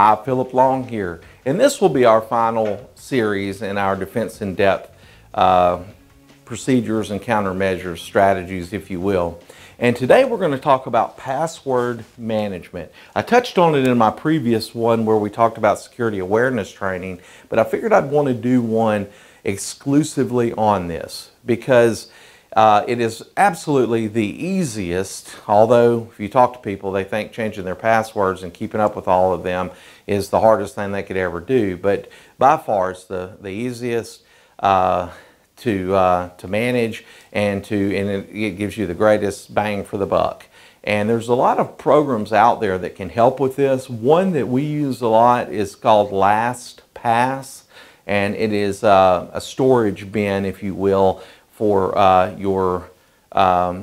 Hi, Phillip Long here, and this will be our final series in our Defense in Depth procedures and countermeasures, strategies, if you will. And today we're going to talk about password management. I touched on it in my previous one where we talked about security awareness training, but I figured I'd want to do one exclusively on this because it is absolutely the easiest, although if you talk to people, they think changing their passwords and keeping up with all of them is the hardest thing they could ever do. But by far, it's the easiest to manage, and it gives you the greatest bang for the buck. And there's a lot of programs out there that can help with this. One that we use a lot is called LastPass, and it is a storage bin, if you will, for your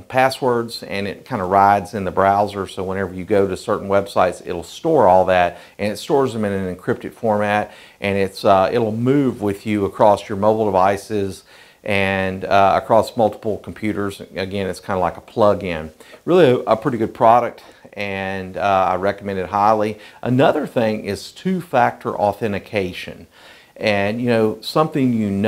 passwords, and it kind of rides in the browser, so whenever you go to certain websites it'll store all that, and it stores them in an encrypted format, and it'll move with you across your mobile devices and across multiple computers. Again, it's kind of like a plug-in. Really a pretty good product, and I recommend it highly. Another thing is two-factor authentication. And something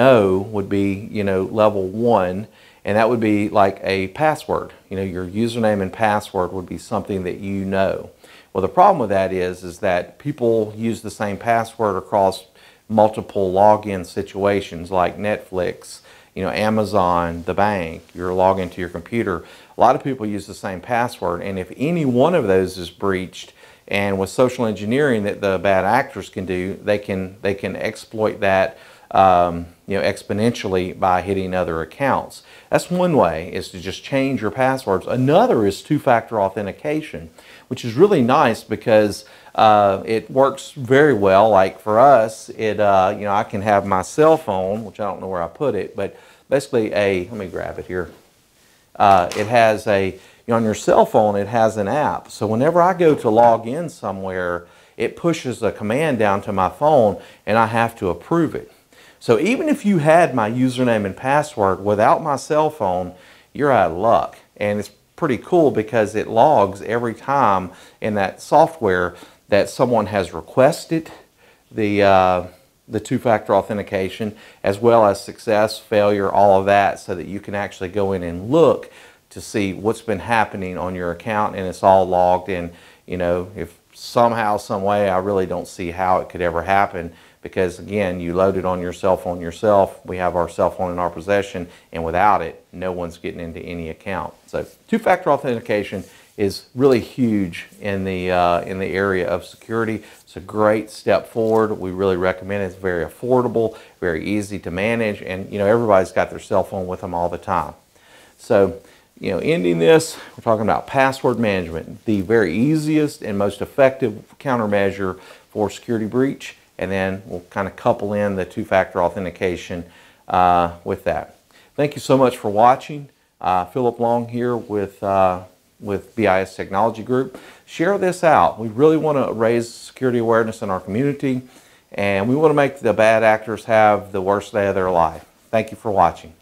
would be level 1, and that would be like a password. Your username and password would be something that you know. Well, the problem with that is that people use the same password across multiple login situations like Netflix, Amazon, the bank, your login to your computer. A lot of people use the same password, and if any one of those is breached, and with social engineering that the bad actors can do, they can exploit that exponentially by hitting other accounts. That's one way, is to just change your passwords. Another is two-factor authentication, which is really nice because it works very well. Like for us, I can have my cell phone, which I don't know where I put it, but basically let me grab it here. It has on your cell phone, it has an app. So whenever I go to log in somewhere, it pushes a command down to my phone, and I have to approve it. So even if you had my username and password without my cell phone, you're out of luck. And it's pretty cool because it logs every time in that software that someone has requested the two-factor authentication, as well as success, failure, all of that, so that you can actually go in and look to see what's been happening on your account, and it's all logged. And if somehow, some way, I really don't see how it could ever happen, because again, you load it on your cell phone yourself. We have our cell phone in our possession, and without it, no one's getting into any account. So two-factor authentication is really huge in the area of security. It's a great step forward. We really recommend it. It's very affordable, very easy to manage, and everybody's got their cell phone with them all the time. So ending this, we're talking about password management, the very easiest and most effective countermeasure for security breach, and then we'll kind of couple in the two-factor authentication with that. Thank you so much for watching. Phillip Long here with BIS Technology Group. Share this out. We really want to raise security awareness in our community, and we want to make the bad actors have the worst day of their life. Thank you for watching.